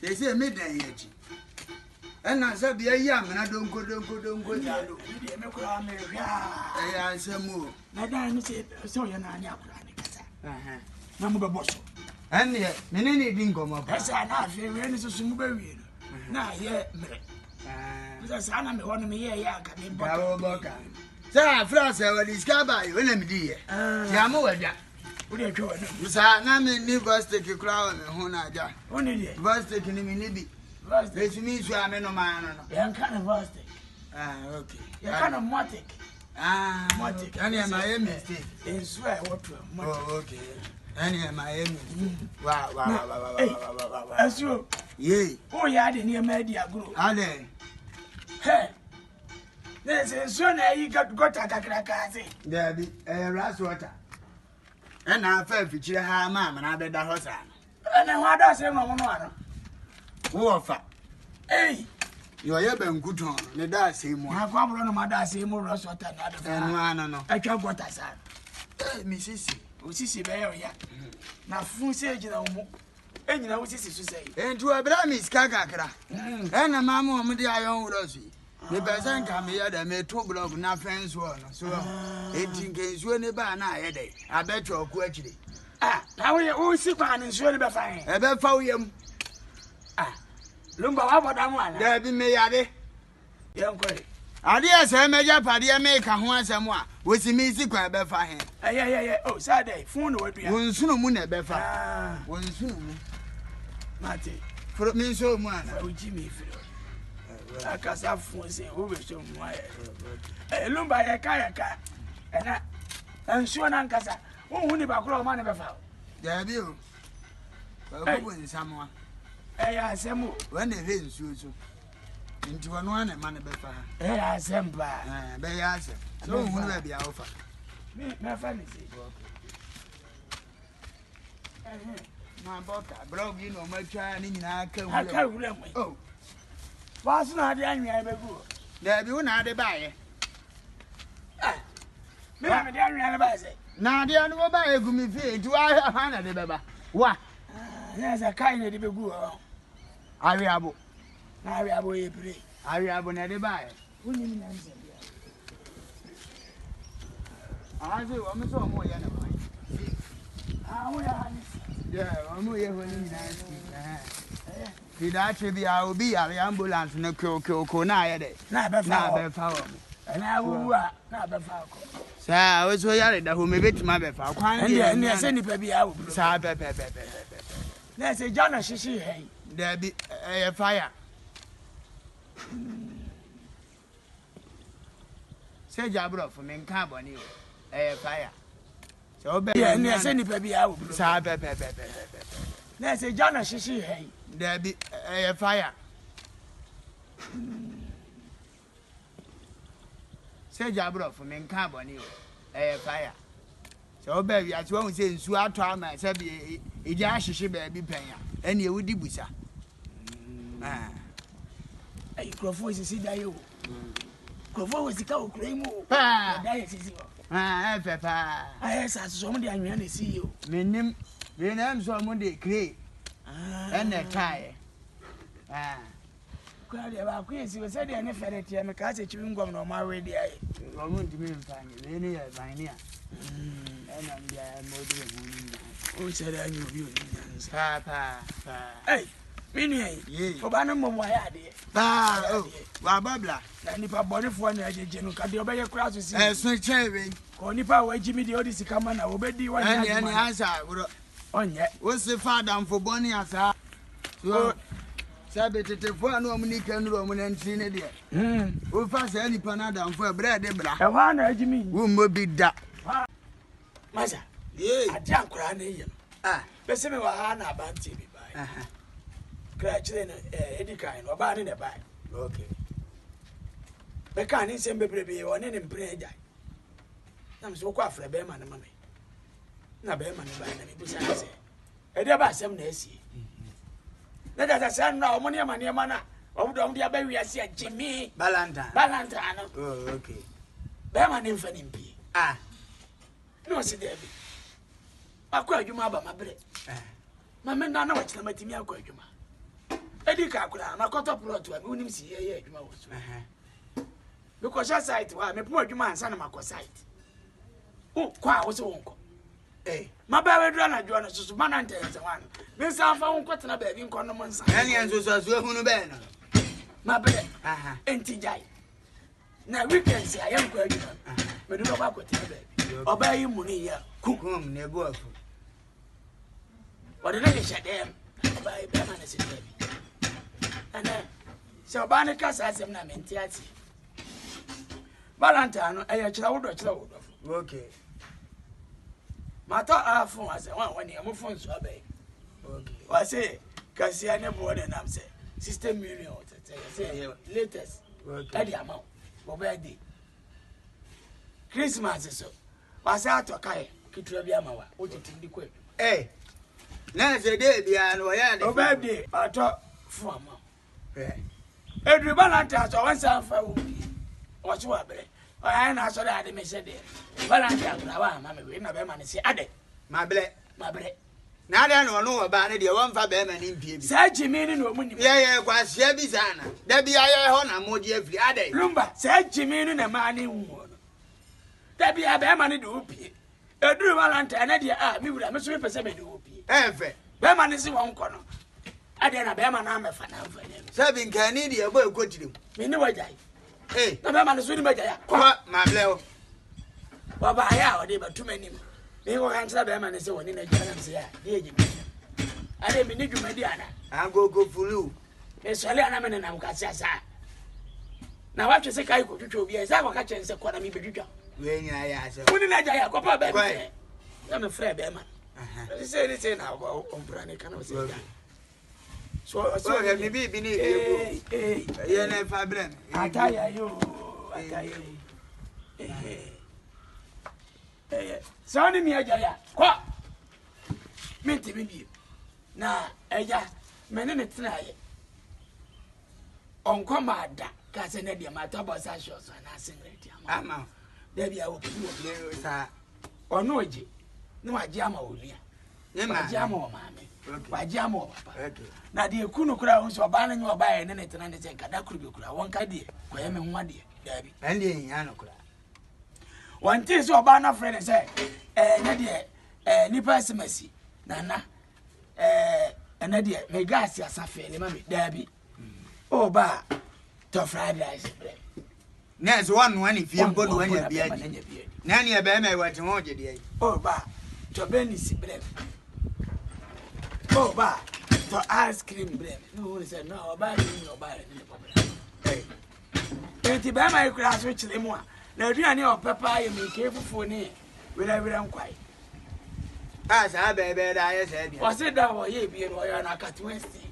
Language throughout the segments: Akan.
They say midday yet. And I said, the young don't go. I said, more. Madame said, so you're not number boss. And yet, many didn't come up. That's enough. You're ready to swim away. Now, yeah, that's an one me here. Sir, Frost, I will discover you, let dear. Yamu, what are you doing? Sir, Namin Nibus take a crown and Honaja. Only Bus taking him in Libby. This means you are men of man. Young kind of rustic. Okay. You're kind of motic. Motic. And I am mistake. And swear what to okay. And I am. Wow. As you, yea. Oh, yeah, didn't hear media group. Are they? Hey, there's a son you got a crack. There be a ras water. And I felt for cheer her, ma'am, and I bet the horse. And then what does everyone? Warfa. Hey, you are Ben good on the dance him. I come on my dad, say more or something. And no. I can't what I said. Mrs. Sissy Bear, yeah. Now, food sage, you know, and you know what Sissy say. And to a Bramis Kakakra. And a mamma, I own Rosie. The person come here, they made 2 blocks, not friends one. So, 18 case, you never an eye. I bet you're quickly. Now we all sick and surely be fine. I bet for him. Lumba, how about that one? There be me at it. Young quay. I dare say, Major Paddy, make a one somewhere. Was the music I bet for him? Yeah. Oh, Saturday, phone would be one soon moon at Befa. One soon. Matty, For me so much. Oh, Jimmy, I can't have phone say, who will show my Lumba, a kayak. And sure, Nancasa, who would never grow money before. There be you. Someone. I assemble when they rain so. Into one and money befa. I assemble. They answer. So, who will be offer? My family. My boca, blog, you know, my child in our I can't remember. Oh, what's not the angry I go? There be one other buyer. Me, I'm the angry I say. Now, the other buyer go me feed to I have handed the baby. What? There's a kind of the big girl. Ariabo. Ariabo, pray. Ariabo, not the buyer. Who didn't answer? I say, I'm so more than yeah, I'm here when you did actually, I will be at the ambulance in the Kona. Now, power. And I will not be found. Sir, I was so young that who may be my befa. And yes, any baby out. There's a John, she hey. There be a fire. Say Jabro for me, carbon, a fire. So, yes, any baby out. There's a John, she hey. There be a fire. Say Jabro for me, carbon, a fire. So, baby, as one says, Swat, I said, a jash, baby, pay, and you would dibusa. A crowfoy is a day. Crowfoy is the cow cream. Papa. I have somebody I want to see you. Meaning, when I'm somebody create and a tie. About Quincy was said, and if I had a cat chewing gum on my way there. I want to be fine, my near. And I'm there, who said I knew you. Papa. Hey, Minnie, for Banamo, my idea. Oh, Babla, and if I bought it for an agent, can you obey your crowd to see? As no cherry, or Nipa, where Jimmy the Odyssey come on, I will bet you any answer. On yet, what's the father for Bonnie as I said it for no Dominican Roman and Trinity. Who fast any panada for bread, Debra? I want Jimmy, whom will be that. Massa, I can't cry. But some of our Anna Banty by Cratching Eddie Kind or Barney a bag. Okay. The kind is send baby or any prayer. I'm so quite for a bear man, mammy. Now, bear man, I say. I never some Nessie. Let us send now money, manna. Oh, don't be a baby. I see Jimmy Balantano. Oh, okay. Bear man infant in P. No, see, Debbie. I call you, my bread. My men don't know what's the matter. Edi kakura na koto plot wa me unim si ye adwuma wo so. Because that site wa me pum adwuma ansa na makọ site. O kwa wo so wonko. Ma ba we dura na dwo no so ma na ntense wan. Me san fa wonko tena ba bi nko no mo nsa. Eni enso so ehunu be no. Ma be. Enti jai. Na weekends I am going to me do no ba ko tena ba bi. Oba yi mu ni ya. Kum na ebu afu. What did I say them? By permanent baby. And so Banica says, I'm not mentality. Valentine, I child. Okay. My thought our phone was the one when you move on to obey. Okay. I say, Cassiana board and I'm saying, System Million, say, latest. Okay. The amount. Obey. Christmas is so. Was out to Kai, Kitrabiama, what you think the quick. Eh. Na se de bia no ya de. Obedi ato fuama. Edri balanta so wan san fa wo. O so abere. O ya na so da de me se de. Balanta na wa ma me we na be ma ne se ade. Ma ble. Na de no no ba ne de won fa be ma ni mpie bi. Sa jimi ni no mu ni. Ye kwa sia bi sana. Da bia ye ho na mo de afiri ade. Lumba sa jimi ni na ma ni hu no. Da bia be ma ni de opie. Edri balanta na de mi wura me so me pese me de opie. Efe. Bema ni si won kono. Ade na bema na amefa na amfa ne. Sabi nkani de ebo ekotire. Me ni wajai. Na bema ni so ni majaya. Kwa ma ble o. Baba ya o de batuma nim. Me wo kan sa bema ni se woni na jana se ya. De eji. Ade me ni dwuma di ana. Agogo fulu. Me sole ana me na mkasi asa. Na watwe se kai ko twitwa obi e sa ko ka chen se kona me bedwitwa. We nyina ya ase. Woni na jaya ko pa bema. Na me frɛ bema. Say now on Brani can say that. So me be ni ye na fa blem. Ataya yo. So ni mi aja kwa. Menti me bi. Na eja me ne tena ye. Onko ma da ka se na dia ma to boss asho so na singlet ama. Da bia wo sa ono oje. No waje ama olia. Waje ama o maame. Waje ama o papa. Na de ekunu kura wo so oba na nyi oba ye ne tena ne se kada kuru bi kura won ka de ko ye me ho ade da bi. Ande nya no kura. Won ti so oba na frɛ ne se ne de nipa semasi nana ene de me gas ya safe le mami da bi. O ba to fried rice bread. Na so one one fie mbo no anya bia di. Na ne be ma wate ho je de. O ba to Benny's bread. Oh, ba to ice cream bread. No one said no, buy it. Enti be my class which le mo. Na aduane o papa ye me ke fufu ni. We la nkwai. Ah, sa be da ye se dia. O se da wo ye bi no yo na kat Wednesday.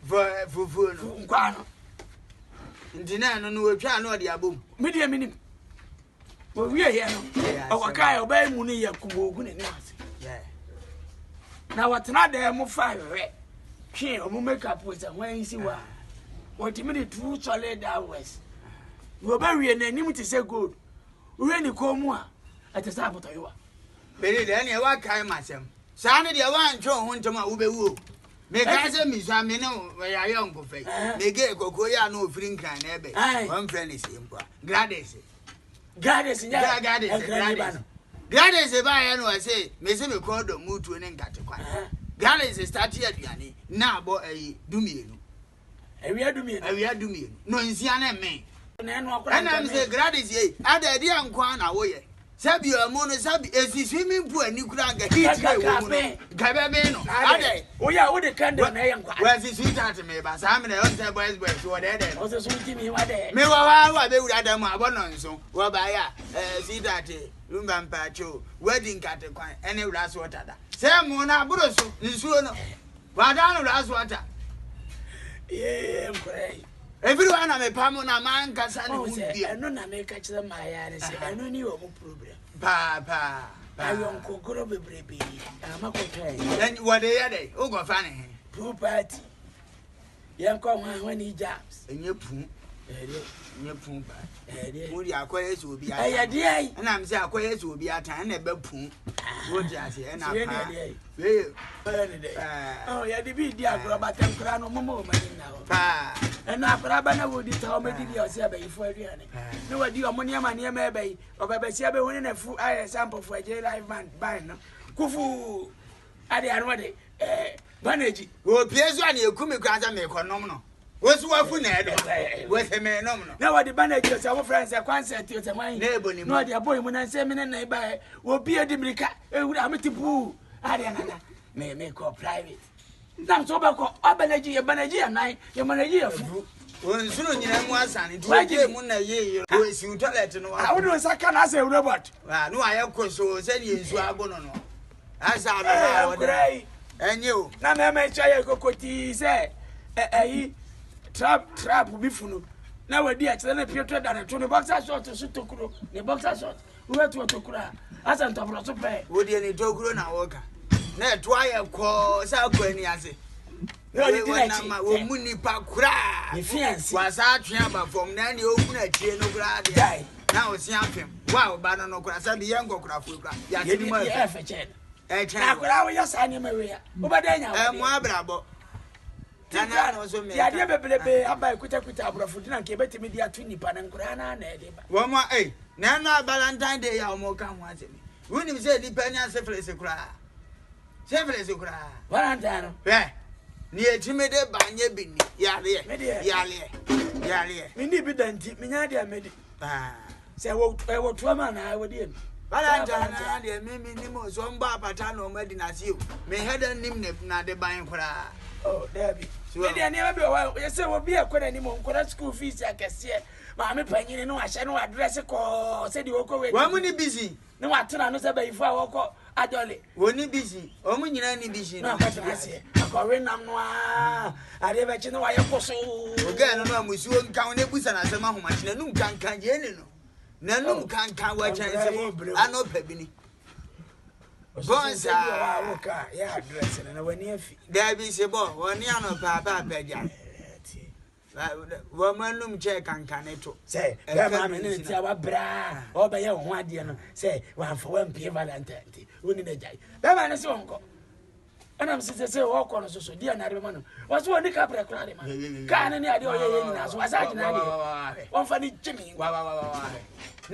Fufu no. Nkwa no. Ndina no no wetwa no de abom. Me de minim. Wo wie ye no. O kai o ba mu ni ye kubo ogu ne ni ase. Na watena de mo fa we twe o mo makeup with a when see wa what me two solid hours wo ba wie na nim ti say gold we ni ko mu a atesa aboto yo be de ne wa kai masem sa ne de wa ntwe ho ntoma wo be wu me ka se mi so me no ya ye nko fe me ge kokoro ya na ofiri nkran na ebe one friend is impa Gladys nya Gladys ba ya no say me se me call do mutu ne nkate kwa. Gladys start aduane na abo dumienu. Awia dumienu. No nsia na me. Na eno akora. Na me say Gladys ye ada dia nkwa na wo ye. Sabi omo no sabi swimming pool ani kura ga hit ga wo no. Gabe me no. Ada. Oya wo de candle na ye nkwa. Wa si sweetheart me ba sa me na on say boys wo de de. O se so ti mi wa de. Me wa be wura da mu abono nso. Wo ba ya sweetheart Lumba mpacho wedding kate kwan ene wura so tada se mo na aburo so nsuo no wada no wura so ata mkrai everyone na me pamo na man kasa ne hundi eno na me ka kire ma ya ne se eno ni o mu problem pa ayon kokoro bebrebe amakotwa then what dey dey o go fa ne property yanko hwan ni jobs enye pu nye pun ba mo di akoye so obi ata eh de ai na me say akoye so obi ata na be pun wo di ase na pa oh ya di bi di agro ba tem kra no momo ma ni na ho pa na akra ba na wo di ta o me di bi o se abayifo aduane na wadi o mo ne ma ne ma abayi o ba ba si abe woni na fu aye sample fu aje live band ban no kufu ade anu de manage wo piezo ani ekumi kwa za me konom no wosu wafu na edo wo se me nom no na wadi manage so our friends e concert o se man na eboni no de aboy mu na se me na ba wo bi edimirika ewura ametipu ade nana me ko private na so ba ko obeneji ye manage ya nai ye manage ya fu wonsuro nyina mu asane to je mu na ye wo si toilet no wa wo do saka na say robot no aye koso se ni ensu agono no asa na wo dai enye o na me chaye kokoti se trap bi funu na wadi a kire na pietro da na to ne boxer short so tokuro ne boxer short wo to tokura asa ntobro so pe wo die ni tokuro na wo ka na to aye ko sa ko ani ase wo mu nipa kura ni fiance wasa atwe ba from na ne ogu na tie no kura de na o si afem wa ba no kura sa bi yengo kura fu kura ya ti ma fe chen na kura wo ya sa ni ma we ya wo ba da nya mo abrabo na no so me ya de bebelebe abai kuta abrafo dina nke betimi dia tu nipa na nkura na na ede ba wo mo na no Valentine Day ya mo ka ho asemi woni mi se nipa nya seflese kura Valentine ni etime de banye bini yale mini bi danti minya de amedi se wo to ma na wo de Valentine na de mi ni mo so mba apata na o madi na si o me heda nim na de ban kura oh Debbie me de ne be wa ye se wo bi akona ni mo nkora school fees akese ma me panyini no ahye no address ko se di wo ko we wa mu ni busy ne wa tena no se ba ifu a wo ko ajole woni busy o mu nyina ni busy no ka tena se akọwe nam no a ade be chi no wa ye koso oga no no amusuo nkan ne busa na asema homa chi na num kan je ne no na num kan wa chan se ano pabini bonza wo ka ya address na wani afi da bi se bo woni ano papa peja wo manum che kankane to say be ma me ne ti aba bra o be ye ho ade no say wa fo wa mpie Valentine woni na jai be ma ne se wonko ana msise wo ko no so dia na re ma no wo so ni ka pre kra de ma ka ne ade o ye nyina so asa gina ade won fa ni jimi wa